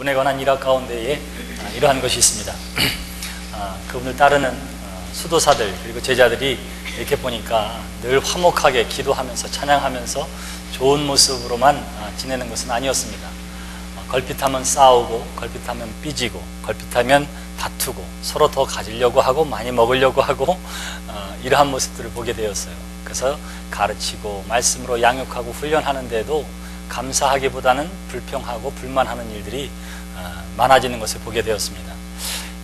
그분에 관한 일화 가운데에 이러한 것이 있습니다. 그분을 따르는 수도사들 그리고 제자들이 이렇게 보니까 늘 화목하게 기도하면서 찬양하면서 좋은 모습으로만 지내는 것은 아니었습니다. 걸핏하면 싸우고 걸핏하면 삐지고 걸핏하면 다투고 서로 더 가지려고 하고 많이 먹으려고 하고 이러한 모습들을 보게 되었어요. 그래서 가르치고 말씀으로 양육하고 훈련하는데도 감사하기보다는 불평하고 불만하는 일들이 많아지는 것을 보게 되었습니다.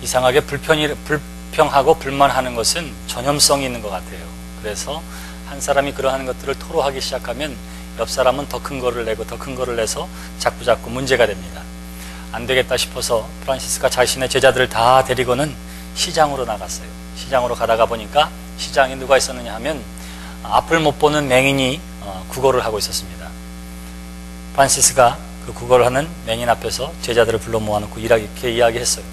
이상하게 불평하고 불만하는 것은 전염성이 있는 것 같아요. 그래서 한 사람이 그러한 것들을 토로하기 시작하면 옆 사람은 더 큰 거를 내고 더 큰 거를 내서 자꾸자꾸 문제가 됩니다. 안 되겠다 싶어서 프란시스가 자신의 제자들을 다 데리고는 시장으로 나갔어요. 시장으로 가다가 보니까 시장에 누가 있었느냐 하면 앞을 못 보는 맹인이 구걸을 하고 있었습니다. 프란시스가 그 구걸을 하는 맹인 앞에서 제자들을 불러 모아놓고 이렇게 이야기했어요.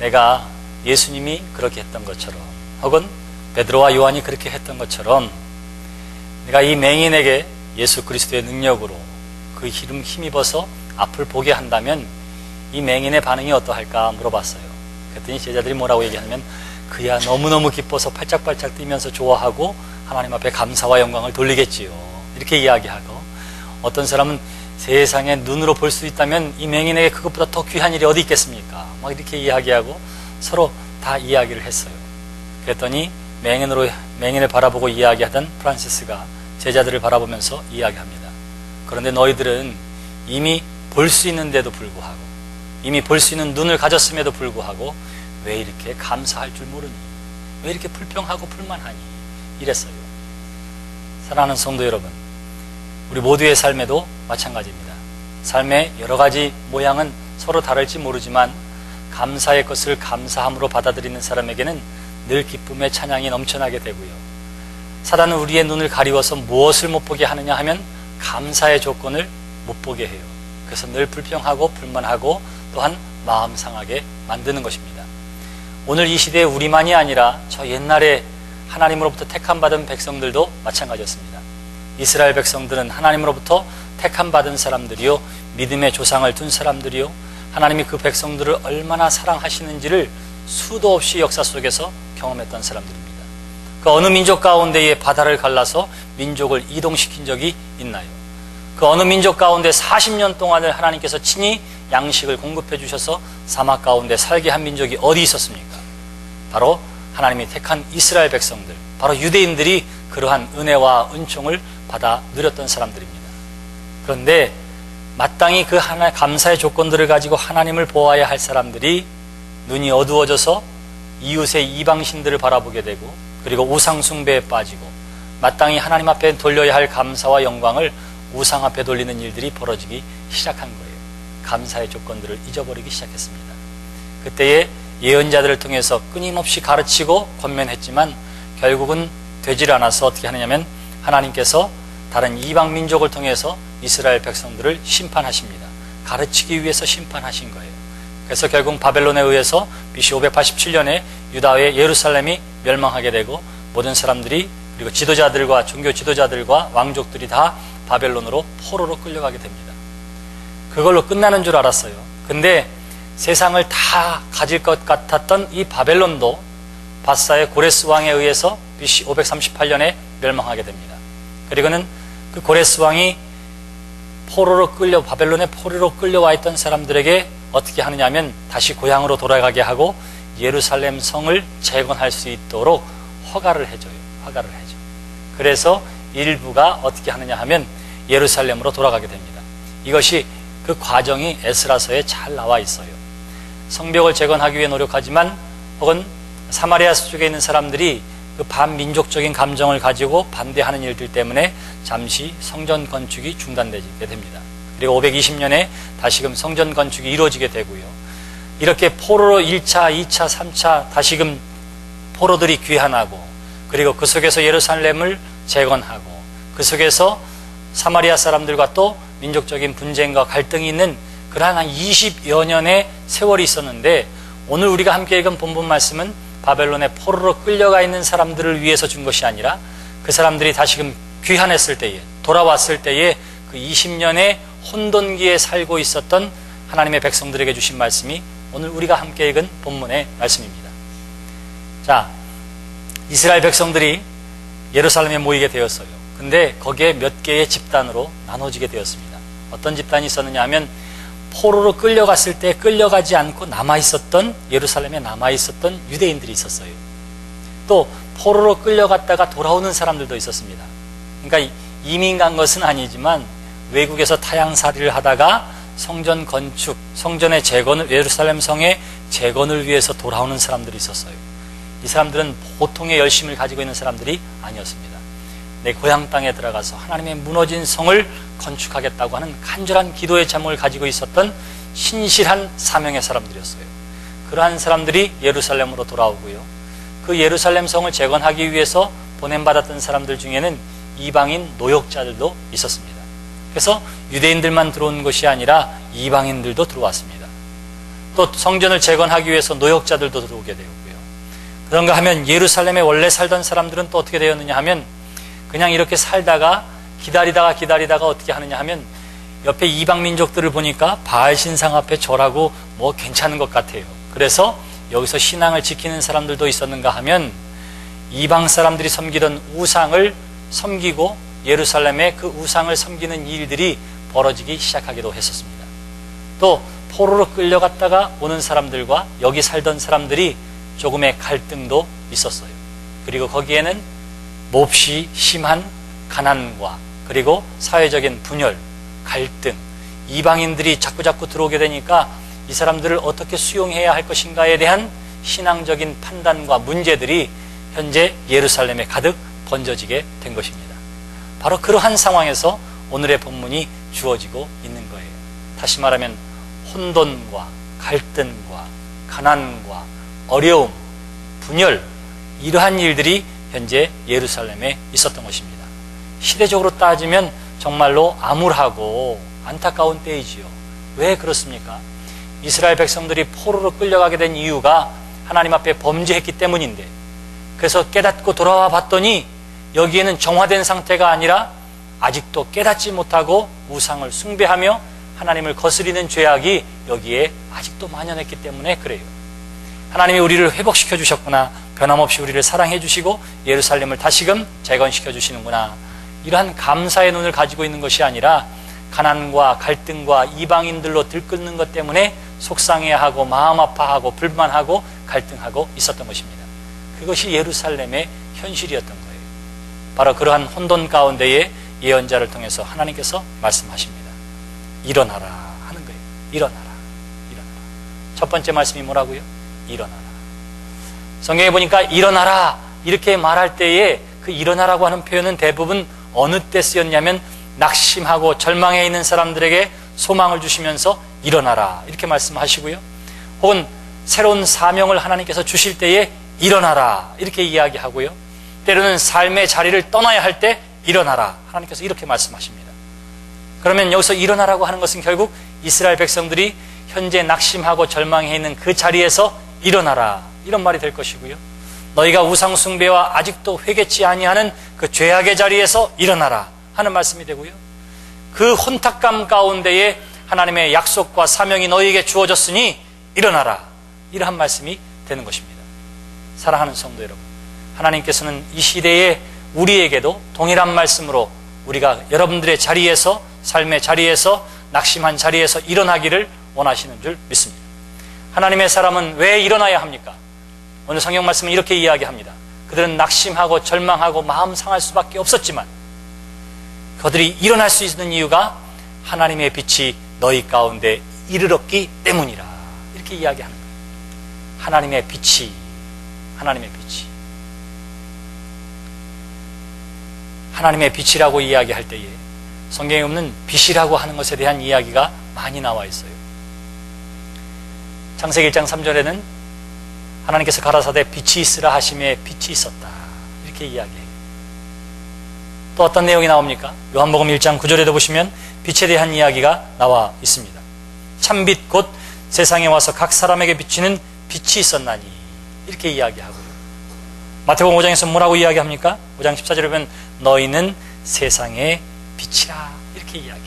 내가 예수님이 그렇게 했던 것처럼 혹은 베드로와 요한이 그렇게 했던 것처럼 내가 이 맹인에게 예수 그리스도의 능력으로 그 힘입어서 앞을 보게 한다면 이 맹인의 반응이 어떠할까 물어봤어요. 그랬더니 제자들이 뭐라고 얘기하냐면 그야 너무너무 기뻐서 팔짝팔짝 뛰면서 좋아하고 하나님 앞에 감사와 영광을 돌리겠지요. 이렇게 이야기하고 어떤 사람은 세상에 눈으로 볼 수 있다면 이 맹인에게 그것보다 더 귀한 일이 어디 있겠습니까? 막 이렇게 이야기하고 서로 다 이야기를 했어요. 그랬더니 맹인을 바라보고 이야기하던 프란시스가 제자들을 바라보면서 이야기합니다. 그런데 너희들은 이미 볼 수 있는데도 불구하고 이미 볼 수 있는 눈을 가졌음에도 불구하고 왜 이렇게 감사할 줄 모르니? 왜 이렇게 불평하고 불만하니? 이랬어요. 사랑하는 성도 여러분, 우리 모두의 삶에도 마찬가지입니다. 삶의 여러 가지 모양은 서로 다를지 모르지만 감사의 것을 감사함으로 받아들이는 사람에게는 늘 기쁨의 찬양이 넘쳐나게 되고요. 사단은 우리의 눈을 가리워서 무엇을 못 보게 하느냐 하면 감사의 조건을 못 보게 해요. 그래서 늘 불평하고 불만하고 또한 마음 상하게 만드는 것입니다. 오늘 이 시대에 우리만이 아니라 저 옛날에 하나님으로부터 택함받은 백성들도 마찬가지였습니다. 이스라엘 백성들은 하나님으로부터 택함받은 사람들이요 믿음의 조상을 둔 사람들이요 하나님이 그 백성들을 얼마나 사랑하시는지를 수도 없이 역사 속에서 경험했던 사람들입니다. 그 어느 민족 가운데에 바다를 갈라서 민족을 이동시킨 적이 있나요? 그 어느 민족 가운데 40년 동안을 하나님께서 친히 양식을 공급해 주셔서 사막 가운데 살게 한 민족이 어디 있었습니까? 바로 하나님이 택한 이스라엘 백성들, 바로 유대인들이 그러한 은혜와 은총을 받아 누렸던 사람들입니다. 그런데 마땅히 그 하나의 감사의 조건들을 가지고 하나님을 보아야 할 사람들이 눈이 어두워져서 이웃의 이방신들을 바라보게 되고 그리고 우상 숭배에 빠지고 마땅히 하나님 앞에 돌려야 할 감사와 영광을 우상 앞에 돌리는 일들이 벌어지기 시작한 거예요. 감사의 조건들을 잊어버리기 시작했습니다. 그때에 예언자들을 통해서 끊임없이 가르치고 권면했지만 결국은 되질 않아서 어떻게 하느냐면 하나님께서 다른 이방 민족을 통해서 이스라엘 백성들을 심판하십니다. 가르치기 위해서 심판하신 거예요. 그래서 결국 바벨론에 의해서 BC 587년에 유다의 예루살렘이 멸망하게 되고 모든 사람들이 그리고 지도자들과 종교 지도자들과 왕족들이 다 바벨론으로 포로로 끌려가게 됩니다. 그걸로 끝나는 줄 알았어요. 근데 세상을 다 가질 것 같았던 이 바벨론도 바사의 고레스 왕에 의해서 BC 538년에 멸망하게 됩니다. 그리고는 그 고레스 왕이 바벨론의 포로로 끌려와 있던 사람들에게 어떻게 하느냐면 다시 고향으로 돌아가게 하고 예루살렘 성을 재건할 수 있도록 허가를 해줘요. 그래서 일부가 어떻게 하느냐 하면 예루살렘으로 돌아가게 됩니다. 이것이 그 과정이 에스라서에 잘 나와 있어요. 성벽을 재건하기 위해 노력하지만 혹은 사마리아 쪽에 있는 사람들이 그 반민족적인 감정을 가지고 반대하는 일들 때문에 잠시 성전 건축이 중단되게 됩니다. 그리고 520년에 다시금 성전 건축이 이루어지게 되고요. 이렇게 포로로 1차, 2차, 3차 다시금 포로들이 귀환하고 그리고 그 속에서 예루살렘을 재건하고 그 속에서 사마리아 사람들과 또 민족적인 분쟁과 갈등이 있는 그러한 한 20여 년의 세월이 있었는데 오늘 우리가 함께 읽은 본문 말씀은 바벨론의 포로로 끌려가 있는 사람들을 위해서 준 것이 아니라 그 사람들이 다시금 귀환했을 때에 돌아왔을 때에 그 20년의 혼돈기에 살고 있었던 하나님의 백성들에게 주신 말씀이 오늘 우리가 함께 읽은 본문의 말씀입니다. 자, 이스라엘 백성들이 예루살렘에 모이게 되었어요. 근데 거기에 몇 개의 집단으로 나눠지게 되었습니다. 어떤 집단이 있었느냐 하면 포로로 끌려갔을 때 끌려가지 않고 남아있었던, 예루살렘에 남아있었던 유대인들이 있었어요. 또 포로로 끌려갔다가 돌아오는 사람들도 있었습니다. 그러니까 이민 간 것은 아니지만 외국에서 타향살이를 하다가 성전 건축, 성전의 재건을, 예루살렘 성의 재건을 위해서 돌아오는 사람들이 있었어요. 이 사람들은 보통의 열심을 가지고 있는 사람들이 아니었습니다. 내 고향 땅에 들어가서 하나님의 무너진 성을 건축하겠다고 하는 간절한 기도의 제목을 가지고 있었던 신실한 사명의 사람들이었어요. 그러한 사람들이 예루살렘으로 돌아오고요. 그 예루살렘 성을 재건하기 위해서 보냄받았던 사람들 중에는 이방인 노역자들도 있었습니다. 그래서 유대인들만 들어온 것이 아니라 이방인들도 들어왔습니다. 또 성전을 재건하기 위해서 노역자들도 들어오게 되었고요. 그런가 하면 예루살렘에 원래 살던 사람들은 또 어떻게 되었느냐 하면 그냥 이렇게 살다가 기다리다가 어떻게 하느냐 하면 옆에 이방 민족들을 보니까 바알 신상 앞에 절하고 뭐 괜찮은 것 같아요. 그래서 여기서 신앙을 지키는 사람들도 있었는가 하면 이방 사람들이 섬기던 우상을 섬기고 예루살렘에 그 우상을 섬기는 일들이 벌어지기 시작하기도 했었습니다. 또 포로로 끌려갔다가 오는 사람들과 여기 살던 사람들이 조금의 갈등도 있었어요. 그리고 거기에는 몹시 심한 가난과 그리고 사회적인 분열, 갈등, 이방인들이 자꾸자꾸 들어오게 되니까 이 사람들을 어떻게 수용해야 할 것인가에 대한 신앙적인 판단과 문제들이 현재 예루살렘에 가득 번져지게 된 것입니다. 바로 그러한 상황에서 오늘의 본문이 주어지고 있는 거예요. 다시 말하면 혼돈과 갈등과 가난과 어려움, 분열, 이러한 일들이 현재 예루살렘에 있었던 것입니다. 시대적으로 따지면 정말로 암울하고 안타까운 때이지요. 왜 그렇습니까? 이스라엘 백성들이 포로로 끌려가게 된 이유가 하나님 앞에 범죄했기 때문인데, 그래서 깨닫고 돌아와 봤더니 여기에는 정화된 상태가 아니라 아직도 깨닫지 못하고 우상을 숭배하며 하나님을 거스리는 죄악이 여기에 아직도 만연했기 때문에 그래요. 하나님이 우리를 회복시켜 주셨구나, 변함없이 우리를 사랑해 주시고 예루살렘을 다시금 재건시켜 주시는구나, 이러한 감사의 눈을 가지고 있는 것이 아니라 가난과 갈등과 이방인들로 들끓는 것 때문에 속상해하고 마음 아파하고 불만하고 갈등하고 있었던 것입니다. 그것이 예루살렘의 현실이었던 거예요. 바로 그러한 혼돈 가운데에 예언자를 통해서 하나님께서 말씀하십니다. 일어나라 하는 거예요. 일어나라. 첫 번째 말씀이 뭐라고요? 일어나라. 성경에 보니까 일어나라 이렇게 말할 때에 그 일어나라고 하는 표현은 대부분 어느 때 쓰였냐면 낙심하고 절망해 있는 사람들에게 소망을 주시면서 일어나라 이렇게 말씀하시고요. 혹은 새로운 사명을 하나님께서 주실 때에 일어나라 이렇게 이야기하고요. 때로는 삶의 자리를 떠나야 할 때 일어나라 하나님께서 이렇게 말씀하십니다. 그러면 여기서 일어나라고 하는 것은 결국 이스라엘 백성들이 현재 낙심하고 절망해 있는 그 자리에서 일어나라 이런 말이 될 것이고요. 너희가 우상 숭배와 아직도 회개치 아니하는 그 죄악의 자리에서 일어나라 하는 말씀이 되고요. 그 혼탁감 가운데에 하나님의 약속과 사명이 너희에게 주어졌으니 일어나라 이러한 말씀이 되는 것입니다. 사랑하는 성도 여러분, 하나님께서는 이 시대에 우리에게도 동일한 말씀으로 우리가 여러분들의 자리에서, 삶의 자리에서, 낙심한 자리에서 일어나기를 원하시는 줄 믿습니다. 하나님의 사람은 왜 일어나야 합니까? 오늘 성경 말씀은 이렇게 이야기합니다. 그들은 낙심하고 절망하고 마음 상할 수밖에 없었지만 그들이 일어날 수 있는 이유가 하나님의 빛이 너희 가운데 이르렀기 때문이라 이렇게 이야기하는 거예요. 하나님의 빛이 하나님의 빛이라고 이야기할 때에 성경에 없는 빛이라고 하는 것에 대한 이야기가 많이 나와 있어요. 창세기 1장 3절에는 하나님께서 가라사대 빛이 있으라 하심에 빛이 있었다 이렇게 이야기해요. 또 어떤 내용이 나옵니까? 요한복음 1장 9절에도 보시면 빛에 대한 이야기가 나와 있습니다. 참빛 곧 세상에 와서 각 사람에게 비치는 빛이 있었나니 이렇게 이야기하고요. 마태복음 5장에서 뭐라고 이야기합니까? 5장 14절에 보면 너희는 세상의 빛이라 이렇게 이야기해요.